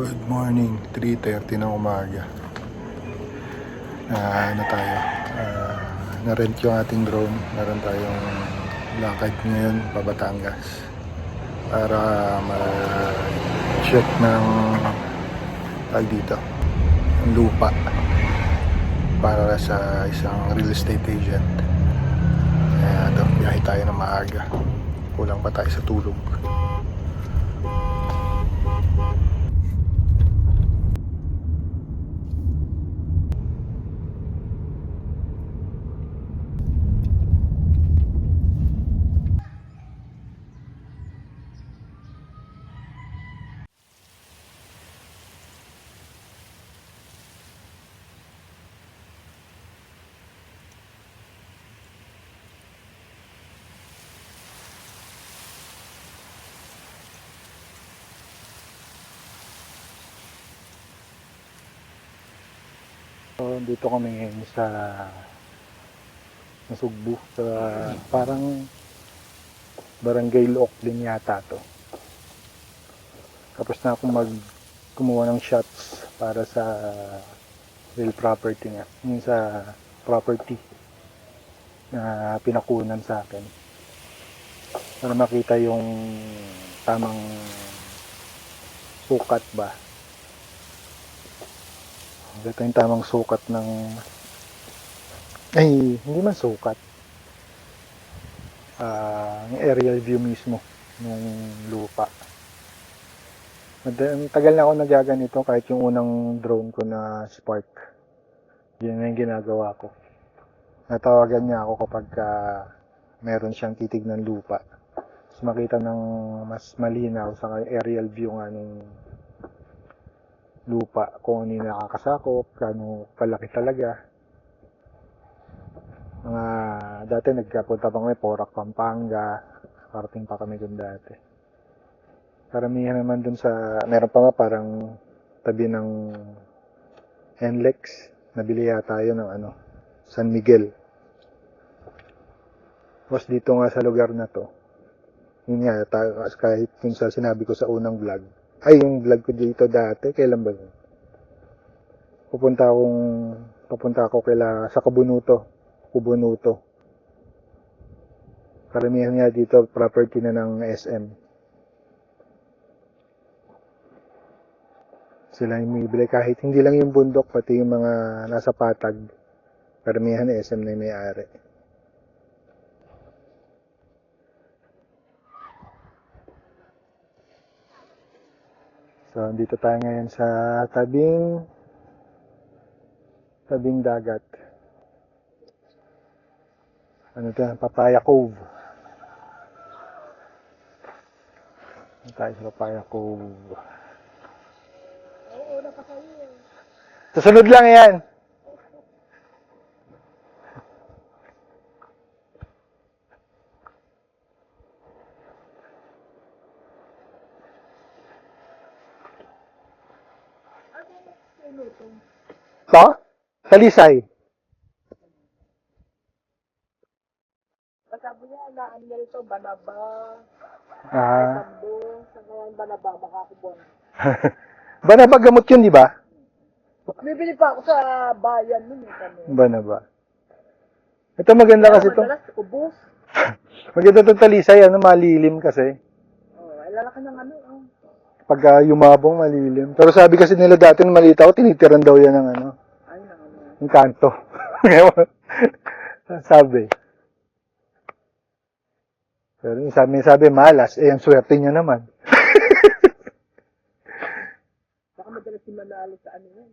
Good morning, 3:30 ng umaga. Ano tayo? Na-rent yung ating drone. Meron tayong lakad ngayon pa Batangas para mag-check ng dito, ang lupa para sa isang real estate agent. Biyahe tayo ng maaga. Kulang pa tayo sa tulog. So, dito kami ngayon sa Sugbu, sa parang Barangay Look din yata to. Tapos na akong kumuha ng shots para sa real property nga, yung sa property na pinakunan sa akin, para makita yung tamang sukat ba. Ito yung tamang sukat ng hindi man sukat, yung aerial view mismo ng lupa. Tagal na ako nagaganito, kahit yung unang drone ko na Spark. Yun na yung ginagawa ko. Natawagan niya ako kapag meron siyang titignan lupa, so makita ng mas malinaw sa aerial view nga ng lupa, kung ano yung nakakasakop, kano kalaki talaga. Dati nagkapunta pa kami Porac, Pampanga, parating pa kami dun dati. Karamihan naman dun sa, meron pa nga parang tabi ng NLEX, nabili yata yun ng San Miguel. Tapos dito nga sa lugar na to, yun nga, kahit kung sa sinabi ko sa unang vlog, yung vlog ko dito dati, kailan ba yun? Pupunta ako sa Kubunuto. Karamihan nga dito, property na ng SM. Sila yung bibili, kahit hindi lang yung bundok, pati yung mga nasa patag, karamihan na SM na yung may-ari. So, dito tayo ngayon sa tabing dagat. Ano ito? Papaya Cove. Tayo sa Papaya Cove. Oo, napakayo. Susunod lang yan. To? Talisay. Sabi niya, naanyal to, Banaba, Ah. Tambong, sa ngayon Banaba, makakubon. Banaba gamot yun, di ba? Bibili pa ako sa bayan nun eh. Banaba. Ito maganda kasi to. Madalas, ubos. Maganda itong Talisay, malilim kasi. Lalaki ng Pagka yumabong, malilim. Pero sabi kasi nila dati nung maliit ako, tinitiran daw yan ng ng kanto. Sabi. Pero yung sabi malas, ang swerte niya naman. Baka madalas si Manalo sa yan.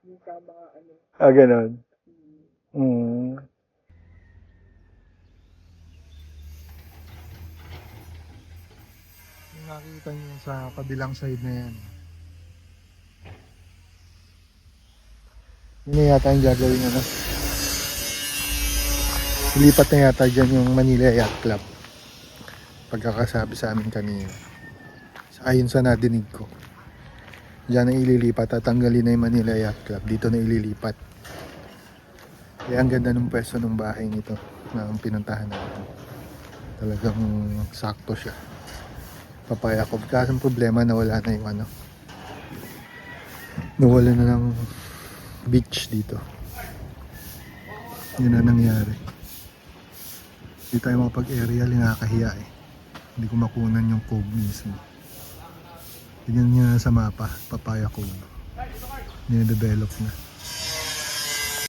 Yung sa mga Ganon. Nakikita niyo sa kabilang side na yan. Yun yata yung gagawin na. Ilipat na yata dyan yung Manila Yacht Club. Pagkakasabi sa amin kanina. Ayon sa nadinig ko. Diyan na ililipat, tatanggalin na yung Manila Yacht Club. Dito na ililipat. Kaya ang ganda ng pwesto ng bahay nito na pinuntahan natin. Talagang sakto siya. Papaya ko. Kasi ang problema na wala na yung Nawala na ng beach dito. Yun na nangyari. Hindi tayo makapag-aerial, nakakahiya eh. Hindi ko makunan yung cove mismo. Tignan nyo na sa mapa, Papaya Cove. Nine-develop na.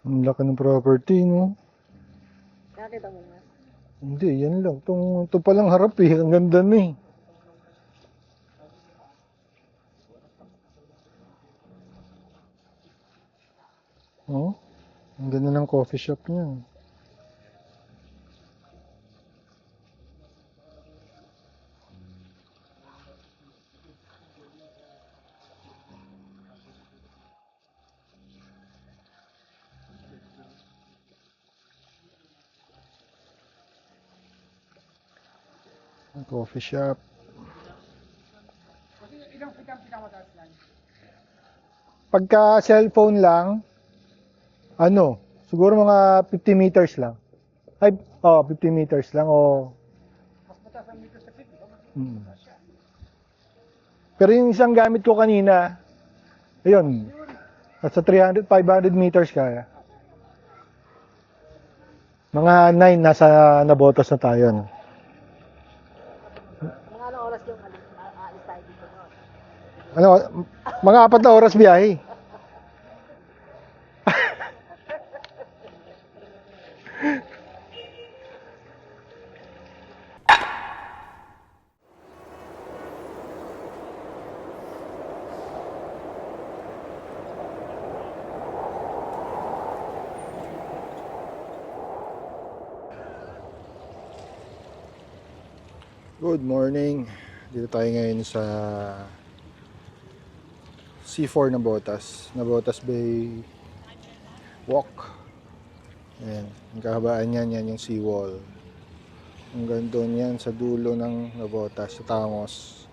Ang laki ng property, no? Nakita mo na. Hindi, yan lang. Ito palang harap eh. Ang ganda na eh. Oh, ang ganda ng coffee shop niya. Ang coffee shop. Ilang pinakamataas lang? Pagka cellphone lang, ano, siguro mga 50 meters lang. Ay, 50 meters lang o... Mas mataas ang meters sa feet, di ba? Mm. Pero yung isang gamit ko kanina, ayun, nasa 300, 500 meters kaya. Mga 9, nasa Nabotas na tayo. No? Mga anong oras yung aalis tayo dito? Ano, mga 4 na oras biyahe. Good morning. Dito tayo ngayon sa C4 Nabotas Bay Walk. Ayan, ang kahabaan niyan, yan yung seawall. Hanggang doon yan sa dulo ng Nabotas, sa Tangos.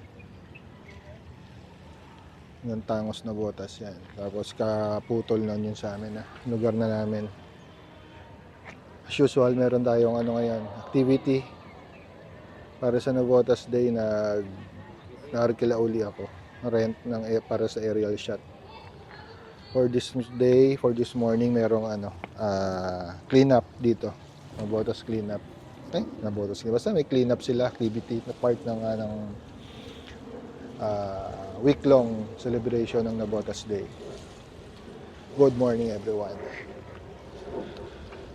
Hanggang Tangos Nabotas yan. Tapos kaputol nun yun sa amin, lugar na namin. As usual, meron tayong ngayon, activity. Para sa Nabotas Day, nag-arkila uli ako. Rent para sa aerial shot. For this day, for this morning, merong clean up dito. Nabotas clean up. Nabotas. Basta may clean up sila, activity na part ng week-long celebration ng Nabotas Day. Good morning, everyone.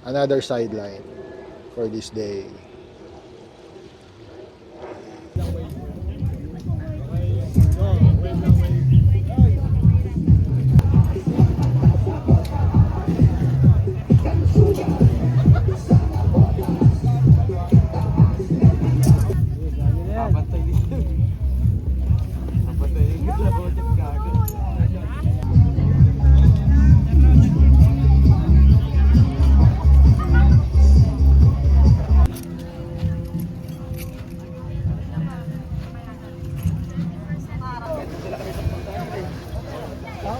Another sideline for this day.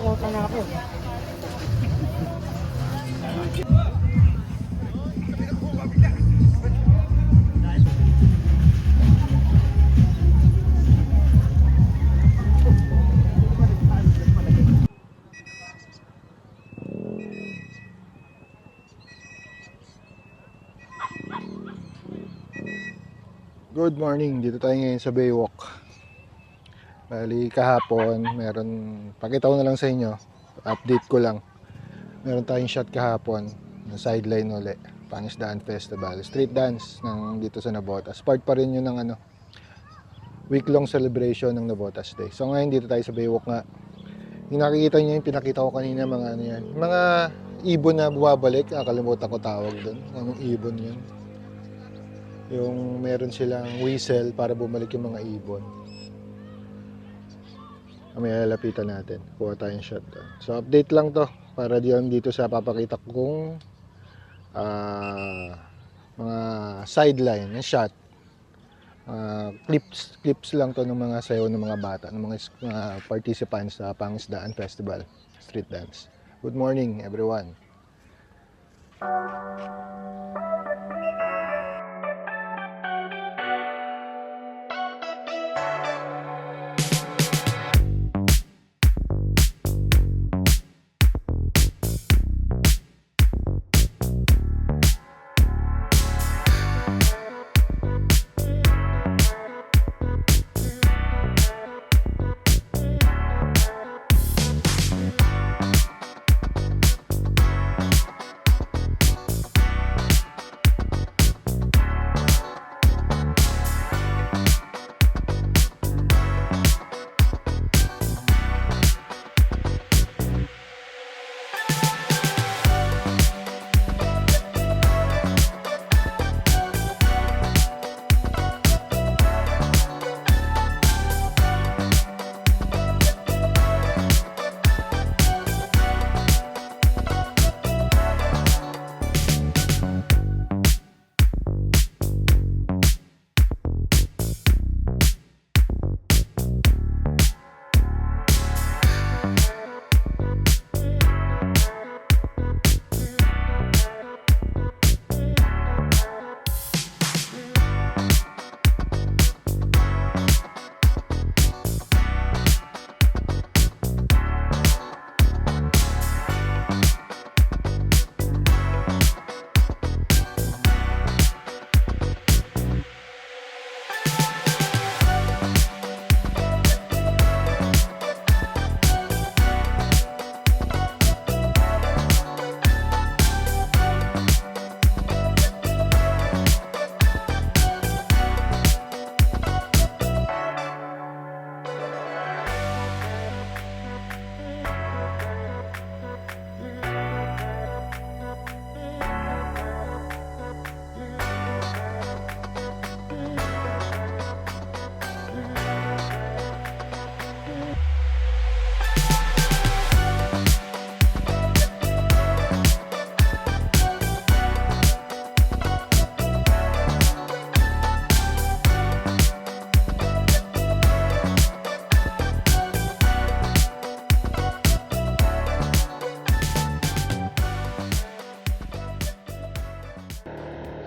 Utang na ako. Good morning, dito tayo ngayon sa Baywalk. Bali kahapon, pakita ko na lang sa inyo, update ko lang. Meron tayong shot kahapon, ng sideline uli, Pangisdaan Festival, street dance dito sa Nabotas. Part pa rin yun ng week-long celebration ng Nabotas Day. So ngayon dito tayo sa Baywalk nga. Yung nakikita nyo yung pinakita ko kanina, mga ibon na bumabalik, nakalimutan ko tawag doon. Anong ibon yun? Yung meron silang whistle para bumalik yung mga ibon. May lalapitan natin. Kuha tayong shot doon. So update lang to para dito sa papakita ko kung mga sideline ng shot. Clips lang to ng mga sayaw ng mga bata, ng mga participants sa Pangisdaan Festival street dance. Good morning everyone.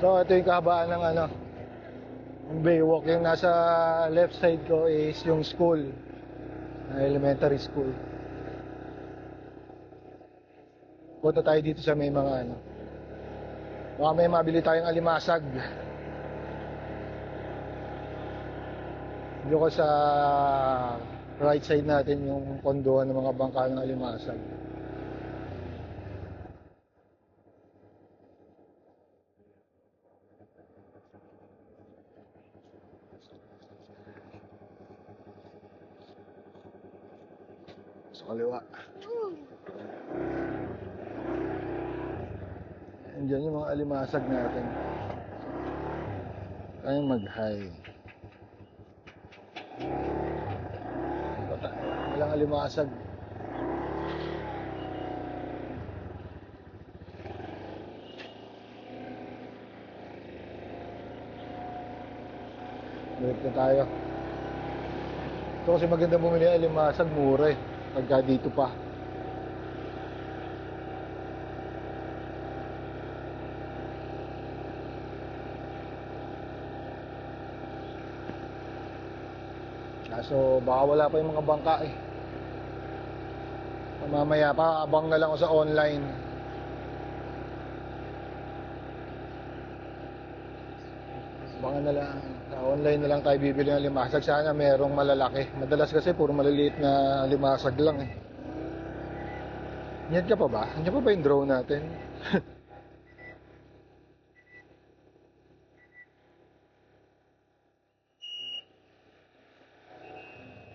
So ito yung kahabaan ng yung Baywalk. Yung nasa left side ko is yung school, elementary school. Punta tayo dito sa may mga baka may mabili tayong alimasag. Dito ko sa right side natin yung pondohan ng mga bangka ng alimasag. Sa kaliwa. Andiyan yung mga alimasag natin. Tayong mag-hi. Walang alimasag. Balik na tayo. Ito kasi maganda bumili ng alimasag, mura eh. Pagka dito pa. Kaso baka wala pa yung mga bangka eh. Mamaya pa, abang na lang ako sa online. Abangan na lang. Sa online na lang tayo bibili ng limasag. Sana merong malalaki. Madalas kasi puro maliliit na limasag lang eh. Nandiyan ka pa ba? Nandiyan pa ba yung drone natin?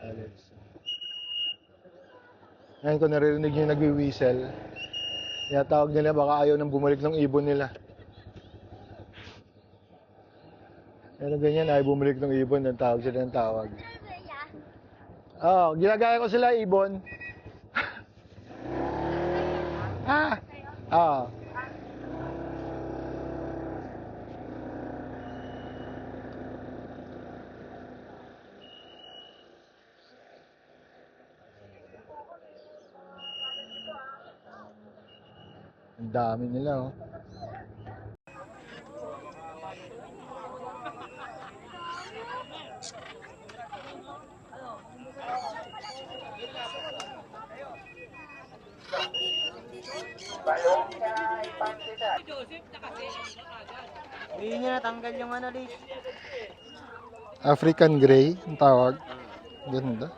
Alex. Ngayon ko naririnig yung nagwi-whistle. Tinatawag nila baka ayaw nang bumalik ng ibon nila. Pero ganyan, ayaw bumalik ng ibon, ang tawag sila ng tawag. Oo, ginagaya ko sila ibon. Ah! Oo. Ang dami nila, oh. Hindi niya natanggal yung Liz. African Grey, ang tawag. Ganda.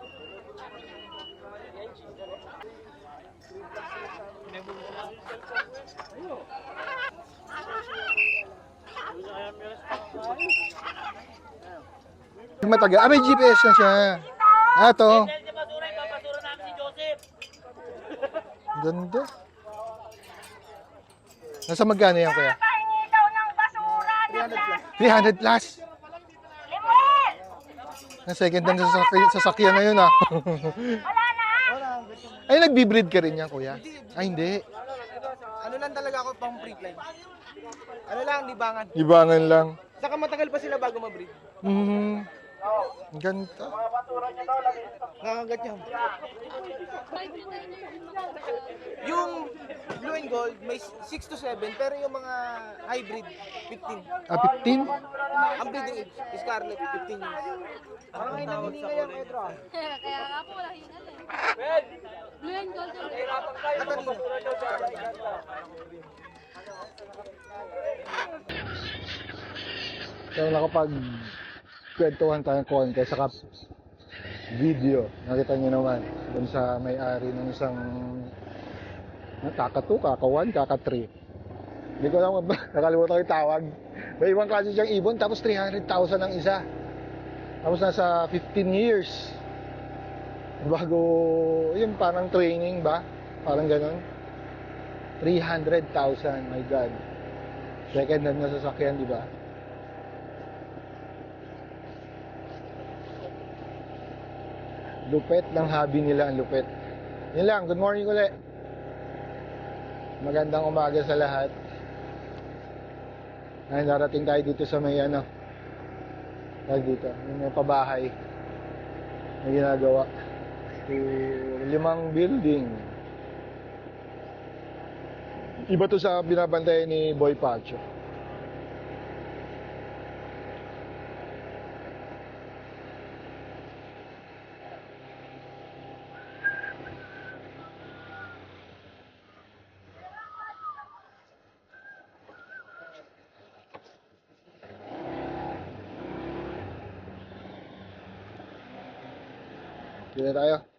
Matagal. Ah, may GPS na siya. Ah, to. Ganda. Nasa magkano yan, kuya? 300 plus. Na second hand sasakyan na yun, ah. Ay, nagbi-breed ka rin yan, kuya? Ay, hindi. Ano lang talaga ako pang breed line. Ano lang, libangan. Libangan lang. Saka matagal pa sila bago ma-breed. Ganda. Nakagat niya. Yung blue and gold may 6 to 7 pero yung mga hybrid 15. Ah, 15? Ang breeding age is Scarlet 15 years. Parang ay nangininga yan, Pedro. Kaya nga po, wala yung Blue and gold yung So, nakapag kwentuhan tayong konti saka video. Nakita niyo naman dun sa may-ari ng isang kaka 2, kaka 1, kaka 3. Hindi ko alam, nakalimutan ko yung tawag. May ibang klase siyang ibon tapos 300,000 ang isa. Tapos nasa 15 years. Bago, yung parang training ba? Parang ganun. 300,000, my God. Second hand na sasakyan, di ba? Lupet ng hobby nila, ang lupet. Yun lang, good morning ulit. Magandang umaga sa lahat. Ngayon darating tayo dito sa may tayo dito, yung pabahay na ginagawa. 5 building. Iba to sa binabantayan ni Boy Pacho. Dito tayo.